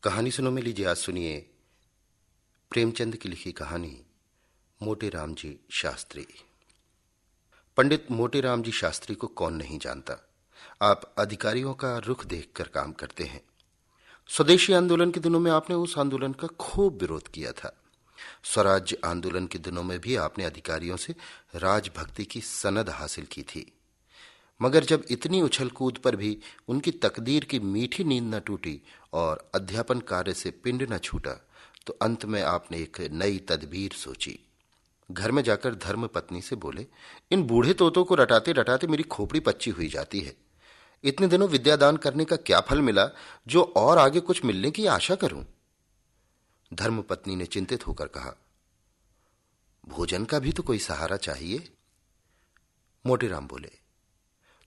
कहानी सुनो में लीजिए। आज सुनिए प्रेमचंद की लिखी कहानी मोटे राम जी शास्त्री। पंडित मोटे राम जी शास्त्री को कौन नहीं जानता। आप अधिकारियों का रुख देखकर काम करते हैं। स्वदेशी आंदोलन के दिनों में आपने उस आंदोलन का खूब विरोध किया था। स्वराज्य आंदोलन के दिनों में भी आपने अधिकारियों से राजभक्ति की सनद हासिल की थी। मगर जब इतनी उछल कूद पर भी उनकी तकदीर की मीठी नींद न टूटी और अध्यापन कार्य से पिंड न छूटा, तो अंत में आपने एक नई तदबीर सोची। घर में जाकर धर्म पत्नी से बोले, इन बूढ़े तोतों को रटाते रटाते मेरी खोपड़ी पच्ची हुई जाती है। इतने दिनों विद्यादान करने का क्या फल मिला जो और आगे कुछ मिलने की आशा करूं। धर्म पत्नी ने चिंतित होकर कहा, भोजन का भी तो कोई सहारा चाहिए। मोटेराम बोले,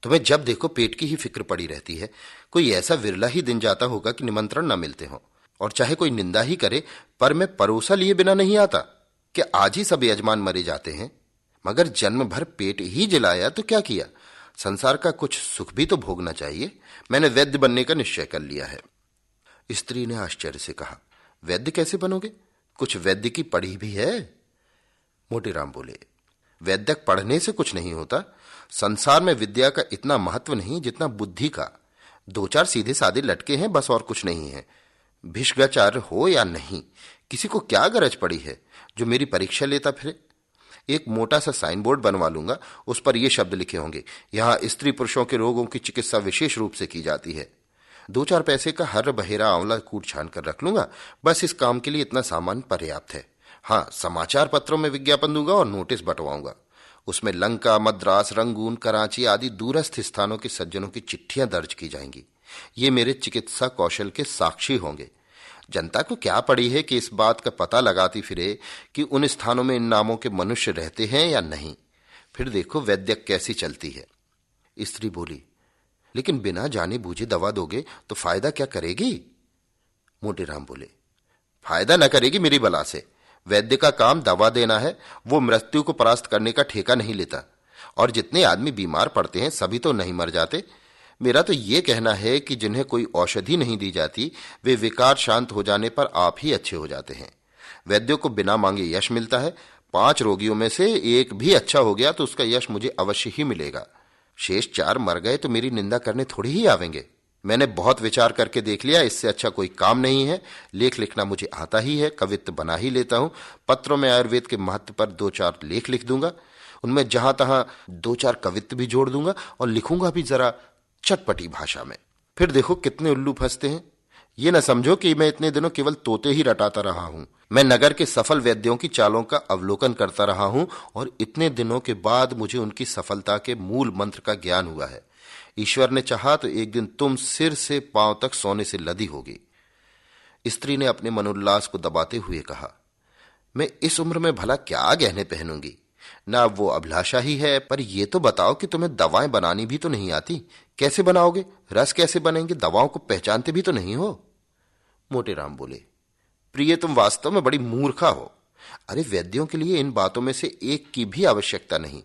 तुम्हें जब देखो पेट की ही फिक्र पड़ी रहती है। कोई ऐसा विरला ही दिन जाता होगा कि निमंत्रण न मिलते हो, और चाहे कोई निंदा ही करे पर मैं परोसा लिए बिना नहीं आता कि आज ही सब यजमान मरे जाते हैं। मगर जन्म भर पेट ही जलाया तो क्या किया, संसार का कुछ सुख भी तो भोगना चाहिए। मैंने वैद्य बनने का निश्चय कर लिया है। स्त्री ने आश्चर्य से कहा, वैद्य कैसे बनोगे? कुछ वैद्य की पढ़ी भी है? मोटेराम बोले, वैद्यक पढ़ने से कुछ नहीं होता। संसार में विद्या का इतना महत्व नहीं जितना बुद्धि का। दो चार सीधे साधे लटके हैं, बस और कुछ नहीं है। भिष्गाचार्य हो या नहीं, किसी को क्या गरज पड़ी है जो मेरी परीक्षा लेता फिरे। एक मोटा सा साइन बोर्ड बनवा लूंगा, उस पर ये शब्द लिखे होंगे, यहां स्त्री पुरुषों के रोगों की चिकित्सा विशेष रूप से की जाती है। दो चार पैसे का हर बहेरा आंवला कूट छान कर रख लूंगा। बस इस काम के लिए इतना सामान पर्याप्त है। हाँ, समाचार पत्रों में विज्ञापन दूंगा और नोटिस बंटवाऊंगा। उसमें लंका, मद्रास, रंगून, कराची आदि दूरस्थ स्थानों के सज्जनों की चिट्ठियां दर्ज की जाएंगी। ये मेरे चिकित्सा कौशल के साक्षी होंगे। जनता को क्या पड़ी है कि इस बात का पता लगाती फिरे कि उन स्थानों में इन नामों के मनुष्य रहते हैं या नहीं। फिर देखो वैद्यक कैसी चलती है। स्त्री बोली, लेकिन बिना जाने बूझे दवा दोगे तो फायदा क्या करेगी? मोटेराम बोले, फायदा न करेगी मेरी बला से। वैद्य का काम दवा देना है, वो मृत्यु को परास्त करने का ठेका नहीं लेता। और जितने आदमी बीमार पड़ते हैं सभी तो नहीं मर जाते। मेरा तो ये कहना है कि जिन्हें कोई औषधि नहीं दी जाती, वे विकार शांत हो जाने पर आप ही अच्छे हो जाते हैं। वैद्यों को बिना मांगे यश मिलता है। 5 रोगियों में से एक भी अच्छा हो गया तो उसका यश मुझे अवश्य ही मिलेगा। शेष 4 मर गए तो मेरी निंदा करने थोड़ी ही आवेंगे। मैंने बहुत विचार करके देख लिया, इससे अच्छा कोई काम नहीं है। लेख लिखना मुझे आता ही है, कवित्व बना ही लेता हूं। पत्रों में आयुर्वेद के महत्व पर 2-4 लेख लिख दूंगा। उनमें जहां तहां 2-4 कवित्व भी जोड़ दूंगा और लिखूंगा भी जरा चटपटी भाषा में। फिर देखो कितने उल्लू फंसते हैं। ये न समझो कि मैं इतने दिनों केवल तोते ही रटाता रहा हूं। मैं नगर के सफल वैद्यों की चालों का अवलोकन करता रहा हूं और इतने दिनों के बाद मुझे उनकी सफलता के मूल मंत्र का ज्ञान हुआ है। ईश्वर ने चाहा तो एक दिन तुम सिर से पांव तक सोने से लदी होगी। स्त्री ने अपने मनोल्लास को दबाते हुए कहा, मैं इस उम्र में भला क्या गहने पहनूंगी? ना वो अभिलाषा ही है। पर ये तो बताओ कि तुम्हें दवाएं बनानी भी तो नहीं आती। कैसे बनाओगे? रस कैसे बनेंगे? दवाओं को पहचानते भी तो नहीं हो। मोटेराम बोले, प्रिय तुम वास्तव में बड़ी मूर्खा हो। अरे वैद्यों के लिए इन बातों में से एक की भी आवश्यकता नहीं।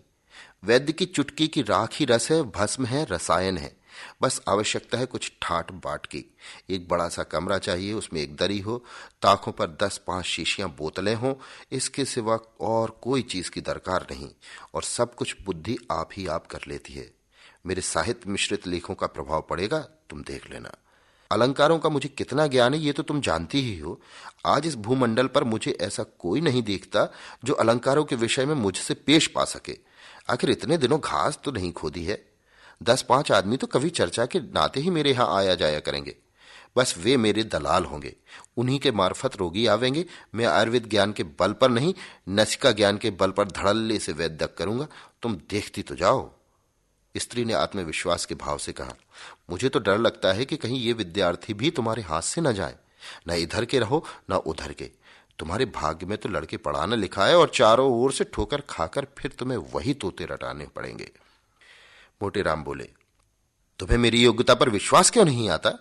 वैद्य की चुटकी की राख ही रस है, भस्म है, रसायन है। बस आवश्यकता है कुछ ठाट बाट की। एक बड़ा सा कमरा चाहिए, उसमें एक दरी हो, ताकों पर 10-5 शीशियां बोतलें हों। इसके सिवा और कोई चीज की दरकार नहीं, और सब कुछ बुद्धि आप ही आप कर लेती है। मेरे साहित्य मिश्रित लेखों का प्रभाव पड़ेगा, तुम देख लेना। अलंकारों का मुझे कितना ज्ञान है ये तो तुम जानती ही हो। आज इस भूमंडल पर मुझे ऐसा कोई नहीं देखता जो अलंकारों के विषय में मुझसे पेश पा सके। आखिर इतने दिनों घास तो नहीं खोदी है। 10-5 आदमी तो कभी चर्चा के नाते ही मेरे यहां आया जाया करेंगे। बस वे मेरे दलाल होंगे, उन्हीं के मार्फत रोगी आवेंगे। मैं आयुर्वेद ज्ञान के बल पर नहीं, नसिका ज्ञान के बल पर धड़ल्ले से वैद्यक करूंगा। तुम देखती तो जाओ। स्त्री ने आत्मविश्वास के भाव से कहा, मुझे तो डर लगता है कि कहीं ये विद्यार्थी भी तुम्हारे हाथ से न जाए। न इधर के रहो न उधर के। तुम्हारे भाग्य में तो लड़के पढ़ाना लिखा है और चारों ओर से ठोकर खाकर फिर तुम्हें वही तोते रटाने पड़ेंगे। मोटेराम बोले, तुम्हें मेरी योग्यता पर विश्वास क्यों नहीं आता?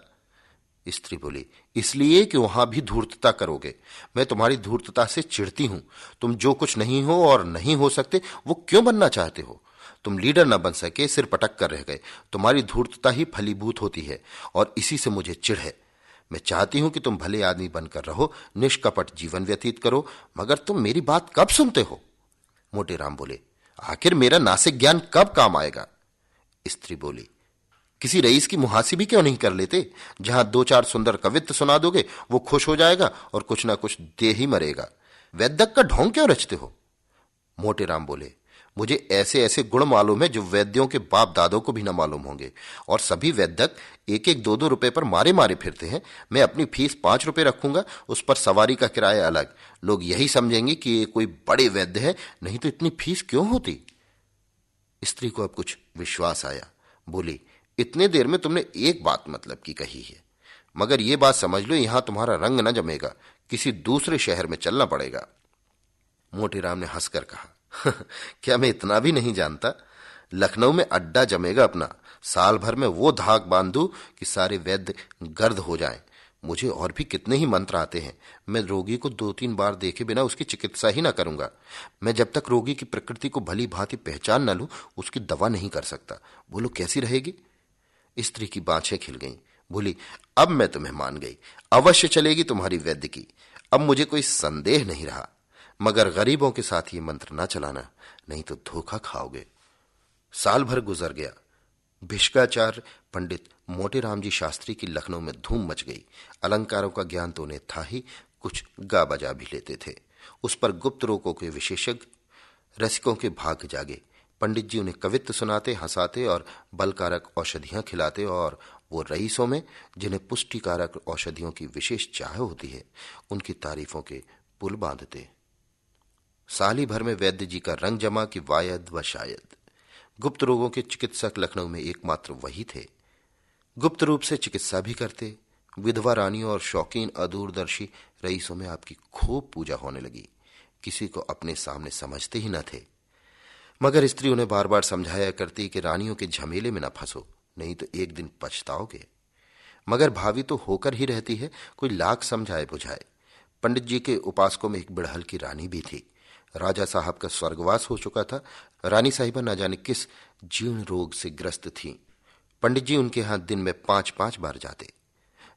स्त्री बोली, इसलिए कि वहां भी धूर्तता करोगे। मैं तुम्हारी धूर्तता से चिढ़ती हूं। तुम जो कुछ नहीं हो और नहीं हो सकते वो क्यों बनना चाहते हो? तुम लीडर न बन सके, सिर पटक कर रह गए। तुम्हारी धूर्तता ही फलीभूत होती है और इसी से मुझे चिढ़ है। मैं चाहती हूं कि तुम भले आदमी बनकर रहो, निष्कपट जीवन व्यतीत करो, मगर तुम मेरी बात कब सुनते हो? मोटेराम बोले, आखिर मेरा नासिक ज्ञान कब काम आएगा? स्त्री बोली, किसी रईस की मुहासी भी क्यों नहीं कर लेते? जहां दो चार सुंदर कवित्व सुना दोगे वो खुश हो जाएगा और कुछ ना कुछ दे ही मरेगा। वैद्यक का ढोंग क्यों रचते हो? मोटेराम बोले, मुझे ऐसे ऐसे गुण मालूम है जो वैद्यों के बाप दादों को भी न मालूम होंगे, और सभी वैद्यक एक एक दो दो रुपए पर मारे मारे फिरते हैं। मैं अपनी फीस 5 रुपए रखूंगा, उस पर सवारी का किराया अलग। लोग यही समझेंगे कि ये कोई बड़े वैद्य है, नहीं तो इतनी फीस क्यों होती? स्त्री को अब कुछ विश्वास आया। बोली, इतने देर में तुमने एक बात मतलब की कही है, मगर ये बात समझ लो, यहां तुम्हारा रंग न जमेगा, किसी दूसरे शहर में चलना पड़ेगा। मोटेराम ने हंसकर कहा, क्या मैं इतना भी नहीं जानता? लखनऊ में अड्डा जमेगा अपना, साल भर में वो धाक बांधू कि सारे वैद्य गर्द हो जाएं। मुझे और भी कितने ही मंत्र आते हैं, मैं रोगी को 2-3 बार देखे बिना उसकी चिकित्सा ही ना करूंगा। मैं जब तक रोगी की प्रकृति को भली भांति पहचान न लूं, उसकी दवा नहीं कर सकता। बोलो कैसी रहेगी? स्त्री की बाछें खिल गईं। बोली, अब मैं तुम्हें मान गई, अवश्य चलेगी तुम्हारी वैद्य की। अब मुझे कोई संदेह नहीं रहा, मगर गरीबों के साथ ये मंत्र ना चलाना, नहीं तो धोखा खाओगे। साल भर गुजर गया। भिष्काचार्य पंडित मोटेराम जी शास्त्री की लखनऊ में धूम मच गई। अलंकारों का ज्ञान तो उन्हें था ही, कुछ गा बजा भी लेते थे। उस पर गुप्त रोगों के विशेषज्ञ रसिकों के भाग जागे। पंडित जी उन्हें कवित्व सुनाते, हंसाते और बलकारक औषधियां खिलाते, और वो रईसों में जिन्हें पुष्टिकारक औषधियों की विशेष चाह होती है, उनकी तारीफों के पुल बांधते। साली भर में वैद्य जी का रंग जमा कि वायद व शायद। गुप्त रोगों के चिकित्सक लखनऊ में एकमात्र वही थे। गुप्त रूप से चिकित्सा भी करते। विधवा रानियों और शौकीन अदूरदर्शी रईसों में आपकी खूब पूजा होने लगी। किसी को अपने सामने समझते ही न थे, मगर स्त्री उन्हें बार बार समझाया करती कि रानियों के झमेले में न फंसो, नहीं तो एक दिन पछताओगे। मगर भावी तो होकर ही रहती है, कोई लाख समझाए बुझाए। पंडित जी के उपासकों में एक बिड़हल की रानी भी थी। राजा साहब का स्वर्गवास हो चुका था। रानी साहिबा न जाने किस जीर्ण रोग से ग्रस्त थी। पंडित जी उनके यहां दिन में 5-5 बार जाते।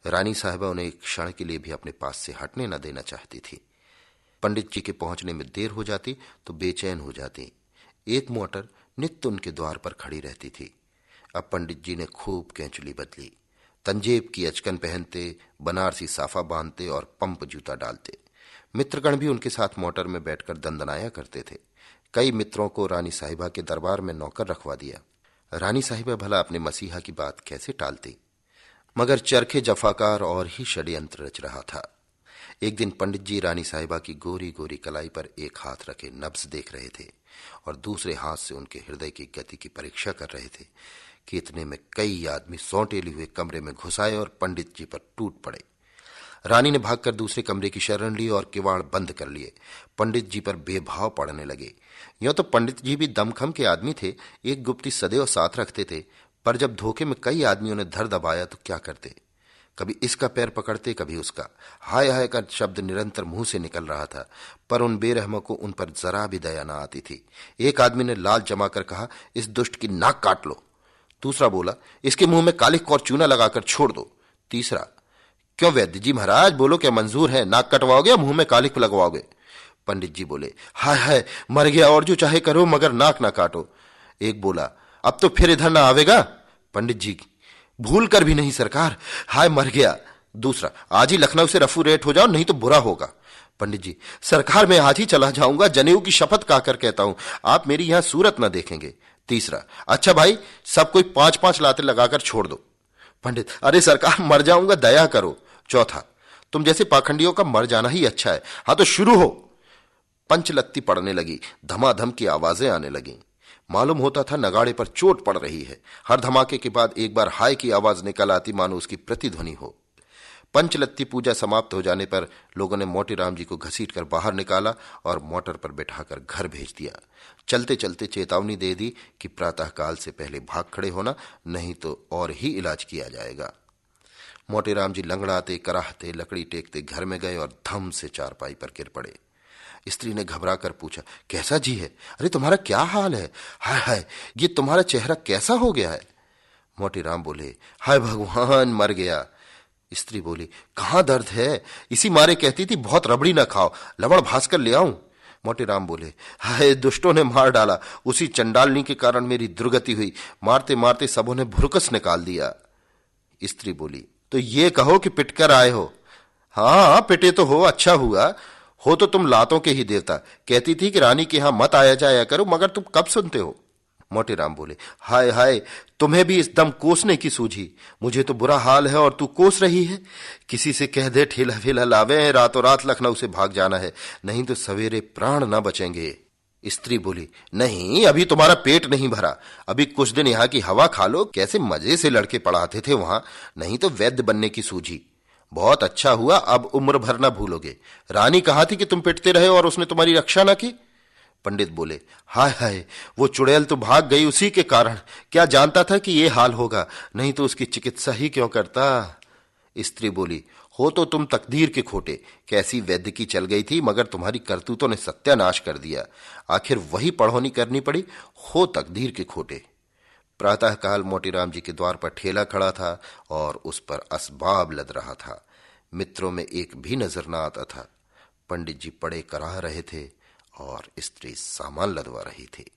रानी साहिबा उन्हें एक क्षण के लिए भी अपने पास से हटने न देना चाहती थी। पंडित जी के पहुंचने में देर हो जाती तो बेचैन हो जाती। एक मोटर नित्य उनके द्वार पर खड़ी रहती थी। अब पंडित जी ने खूब कैंचुली बदली, तंजेब की अचकन पहनते, बनारसी साफा बांधते और पंप जूता डालते। मित्रगण भी उनके साथ मोटर में बैठकर दंदनाया करते थे। कई मित्रों को रानी साहिबा के दरबार में नौकर रखवा दिया। रानी साहिबा भला अपने मसीहा की बात कैसे टालती, मगर चरखे जफाकार और ही षड्यंत्र रच रहा था। एक दिन पंडित जी रानी साहिबा की गोरी गोरी कलाई पर एक हाथ रखे नब्ज देख रहे थे और दूसरे हाथ से उनके हृदय की गति की परीक्षा कर रहे थे कि इतने में कई आदमी सौंटेले हुए कमरे में घुस आए और पंडित जी पर टूट पड़े। रानी ने भागकर दूसरे कमरे की शरण ली और किवाड़ बंद कर लिए। पंडित जी पर बेभाव पड़ने लगे। यूं तो पंडित जी भी दमखम के आदमी थे, एक गुप्ती सदैव साथ रखते थे, पर जब धोखे में कई आदमियों ने धर दबाया तो क्या करते? कभी इसका पैर पकड़ते, कभी उसका। हाय हाय का शब्द निरंतर मुंह से निकल रहा था, पर उन बेरहमों को उन पर जरा भी दया न आती थी। एक आदमी ने लाल जमाकर कहा, इस दुष्ट की नाक काट लो। दूसरा बोला, इसके मुंह में कालिख और चूना लगाकर छोड़ दो। तीसरा, क्यों वैद्य जी महाराज, बोलो क्या मंजूर है? नाक कटवाओगे या मुंह में कालिख लगवाओगे? पंडित जी बोले, हाय हाय मर गया, और जो चाहे करो मगर नाक ना काटो। एक बोला, अब तो फिर इधर ना आवेगा? पंडित जी, भूल कर भी नहीं सरकार, हाय मर गया। दूसरा, आज ही लखनऊ से रफू रेट हो जाओ, नहीं तो बुरा होगा। पंडित जी, सरकार मैं आज ही चला जाऊंगा, जनेऊ की शपथ खाकर कहता हूं, आप मेरी यहां सूरत ना देखेंगे। तीसरा, अच्छा भाई, सब कोई 5-5 लाते लगाकर छोड़ दो। पंडित, अरे सरकार मर जाऊंगा, दया करो। चौथा, तुम जैसे पाखंडियों का मर जाना ही अच्छा है। हाँ तो शुरू हो। पंचलत्ती पड़ने लगी, धमाधम की आवाजें आने लगी। मालूम होता था नगाड़े पर चोट पड़ रही है। हर धमाके के बाद एक बार हाय की आवाज निकल आती, मानो उसकी प्रतिध्वनि हो। पंचलत्ती पूजा समाप्त हो जाने पर लोगों ने मोटेराम जी को घसीटकर बाहर निकाला और मोटर पर बैठाकर घर भेज दिया। चलते चलते चेतावनी दे दी कि प्रातःकाल से पहले भाग खड़े होना, नहीं तो और ही इलाज किया जाएगा। मोटेराम जी लंगड़ाते कराहते लकड़ी टेकते घर में गए और धम से चारपाई पर गिर पड़े। स्त्री ने घबरा कर पूछा, कैसा जी है? अरे तुम्हारा क्या हाल है? हाय हाय, ये तुम्हारा चेहरा कैसा हो गया है? मोटेराम बोले, हाय भगवान, मर गया। स्त्री बोली, कहां दर्द है? इसी मारे कहती थी बहुत रबड़ी ना खाओ, लवण भास कर ले आऊं? मोटेराम बोले, हाय, दुष्टों ने मार डाला, उसी चंडालनी के कारण मेरी दुर्गति हुई, मारते मारते सबों ने भुरकस निकाल दिया। स्त्री बोली, तो ये कहो कि पिटकर आए हो? हाँ, पिटे तो हो, अच्छा हुआ। हो तो तुम लातों के ही देवता। कहती थी कि रानी के यहां मत आया जाया करो, मगर तुम कब सुनते हो? मोटेराम बोले, हाय हाय, तुम्हें भी इस दम कोसने की सूझी। मुझे तो बुरा हाल है और तू कोस रही है। किसी से कह दे ठेला फेला लावे, रातों रात लखनऊ से भाग जाना है, नहीं तो सवेरे प्राण न बचेंगे। स्त्री बोली, नहीं, अभी तुम्हारा पेट नहीं भरा, अभी कुछ दिन यहाँ की हवा खा लो। कैसे मजे से लड़के पढ़ाते थे वहां, नहीं तो वैद्य बनने की सूझी। बहुत अच्छा हुआ, अब उम्र भर न भूलोगे। रानी कहा थी कि तुम पिटते रहे और उसने तुम्हारी रक्षा न की। पंडित बोले, हाय हाय, वो चुड़ैल तो भाग गई उसी के कारण। क्या जानता था कि ये हाल होगा, नहीं तो उसकी चिकित्सा ही क्यों करता। स्त्री बोली, हो तो तुम तकदीर के खोटे। कैसी वैद्य की चल गई थी, मगर तुम्हारी करतूतों ने सत्यानाश कर दिया। आखिर वही पढ़ोनी करनी पड़ी। हो तकदीर के खोटे। प्रातःकाल मोतीराम जी के द्वार पर ठेला खड़ा था और उस पर असबाब लद रहा था। मित्रों में एक भी नजर न आता था। पंडित जी पड़े कराह रहे थे और स्त्री सामान लदवा रही थी।